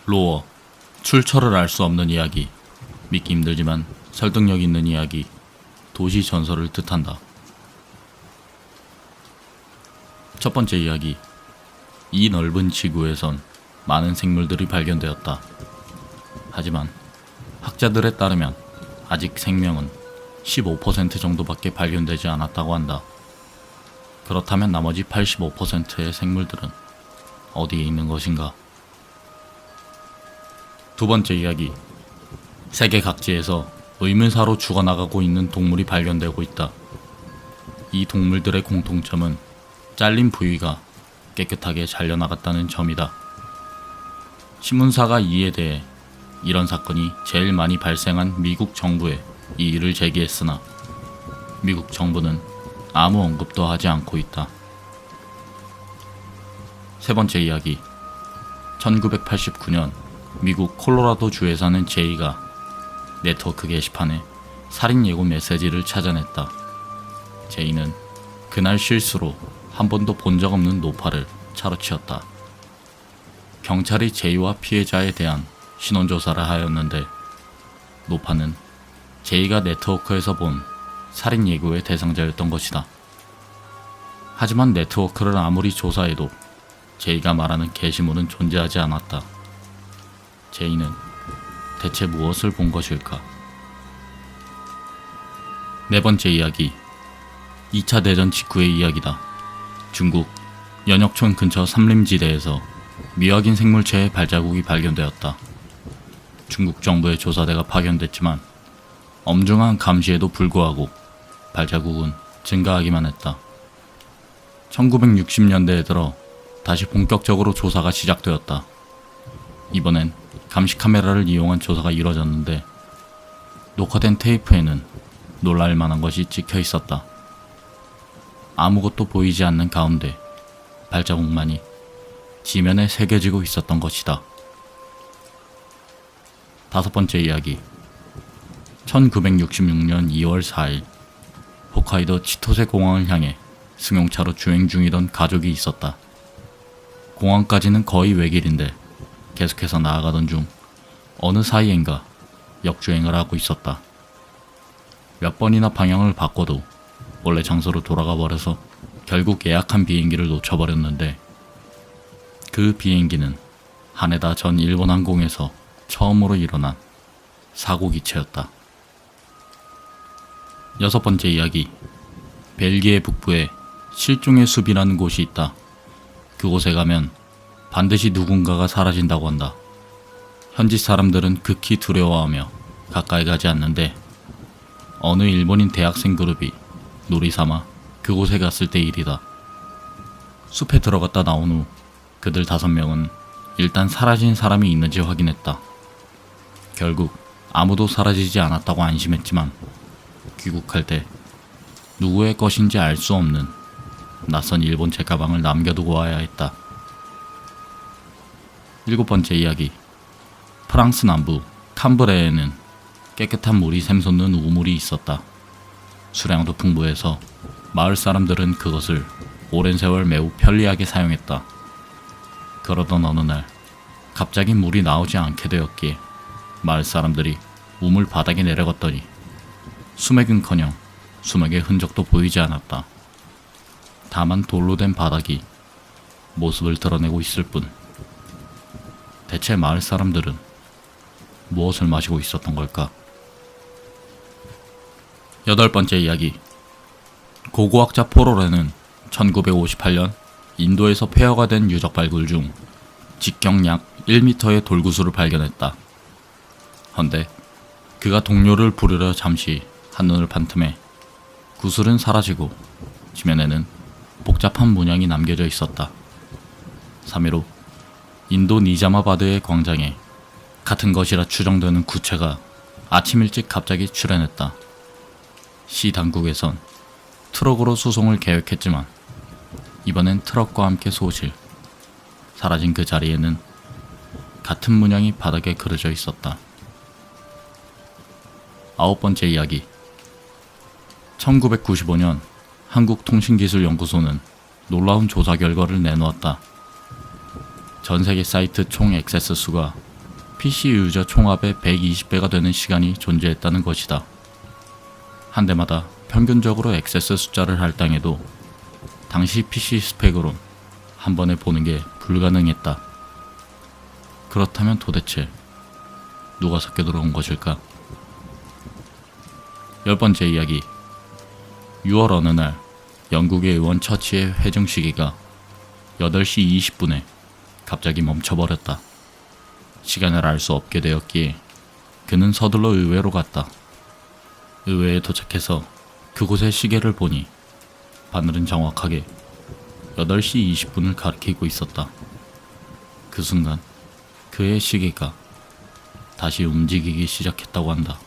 로어, 출처를 알 수 없는 이야기, 믿기 힘들지만 설득력 있는 이야기, 도시 전설을 뜻한다. 첫 번째 이야기. 이 넓은 지구에선 많은 생물들이 발견되었다. 하지만 학자들에 따르면 아직 생명은 15% 정도밖에 발견되지 않았다고 한다. 그렇다면 나머지 85%의 생물들은 어디에 있는 것인가? 두 번째 이야기. 세계 각지에서 의문사로 죽어나가고 있는 동물이 발견되고 있다. 이 동물들의 공통점은 잘린 부위가 깨끗하게 잘려나갔다는 점이다. 신문사가 이에 대해 이런 사건이 제일 많이 발생한 미국 정부에 이의를 제기했으나 미국 정부는 아무 언급도 하지 않고 있다. 세 번째 이야기. 1989년 미국 콜로라도 주에 사는 제이가 네트워크 게시판에 살인 예고 메시지를 찾아냈다. 제이는 그날 실수로 한 번도 본 적 없는 노파를 차로 치었다. 경찰이 제이와 피해자에 대한 신원조사를 하였는데 노파는 제이가 네트워크에서 본 살인 예고의 대상자였던 것이다. 하지만 네트워크를 아무리 조사해도 제이가 말하는 게시물은 존재하지 않았다. 제이는 대체 무엇을 본 것일까? 네 번째 이야기. 2차 대전 직후의 이야기다. 중국 연역촌 근처 삼림지대에서 미확인 생물체의 발자국이 발견되었다. 중국 정부의 조사대가 파견됐지만 엄중한 감시에도 불구하고 발자국은 증가하기만 했다. 1960년대에 들어 다시 본격적으로 조사가 시작되었다. 이번엔 감시 카메라를 이용한 조사가 이뤄졌는데 녹화된 테이프에는 놀랄 만한 것이 찍혀 있었다. 아무것도 보이지 않는 가운데 발자국만이 지면에 새겨지고 있었던 것이다. 다섯 번째 이야기. 1966년 2월 4일 홋카이도 치토세 공항을 향해 승용차로 주행 중이던 가족이 있었다. 공항까지는 거의 외길인데 계속해서 나아가던 중 어느 사이엔가 역주행을 하고 있었다. 몇 번이나 방향을 바꿔도 원래 장소로 돌아가 버려서 결국 예약한 비행기를 놓쳐버렸는데 그 비행기는 하네다 전 일본항공에서 처음으로 일어난 사고기체였다. 여섯 번째 이야기. 벨기에 북부에 실종의 숲이라는 곳이 있다. 그곳에 가면 반드시 누군가가 사라진다고 한다. 현지 사람들은 극히 두려워하며 가까이 가지 않는데 어느 일본인 대학생 그룹이 놀이삼아 그곳에 갔을 때 일이다. 숲에 들어갔다 나온 후 그들 5명은 일단 사라진 사람이 있는지 확인했다. 결국 아무도 사라지지 않았다고 안심했지만 귀국할 때 누구의 것인지 알 수 없는 낯선 일본 책가방을 남겨두고 와야 했다. 일곱 번째 이야기. 프랑스 남부 캄브레에는 깨끗한 물이 샘솟는 우물이 있었다. 수량도 풍부해서 마을 사람들은 그것을 오랜 세월 매우 편리하게 사용했다. 그러던 어느 날 갑자기 물이 나오지 않게 되었기에 마을 사람들이 우물 바닥에 내려갔더니 수맥은커녕 수맥의 흔적도 보이지 않았다. 다만 돌로 된 바닥이 모습을 드러내고 있을 뿐. 대체 마을 사람들은 무엇을 마시고 있었던 걸까? 여덟 번째 이야기. 고고학자 포로레는 1958년 인도에서 폐허가 된 유적 발굴 중 직경 약 1m의 돌구슬을 발견했다. 헌데 그가 동료를 부르려 잠시 한눈을 판 틈에 구슬은 사라지고 지면에는 복잡한 문양이 남겨져 있었다. 3일 후 인도 니자마바드의 광장에 같은 것이라 추정되는 구체가 아침 일찍 갑자기 출현했다. 시 당국에선 트럭으로 수송을 계획했지만 이번엔 트럭과 함께 소실. 사라진 그 자리에는 같은 문양이 바닥에 그려져 있었다. 아홉 번째 이야기. 1995년 한국통신기술연구소는 놀라운 조사 결과를 내놓았다. 전세계 사이트 총 액세스 수가 PC 유저 총합의 120배가 되는 시간이 존재했다는 것이다. 한 대마다 평균적으로 액세스 숫자를 할당해도 당시 PC 스펙으론 한 번에 보는 게 불가능했다. 그렇다면 도대체 누가 섞여 들어온 것일까? 10번째 이야기. 6월 어느 날 영국의 의원 처치의 회정 시기가 8시 20분에 갑자기 멈춰버렸다. 시간을 알 수 없게 되었기에 그는 서둘러 의회로 갔다. 의회에 도착해서 그곳의 시계를 보니 바늘은 정확하게 8시 20분을 가리키고 있었다. 그 순간 그의 시계가 다시 움직이기 시작했다고 한다.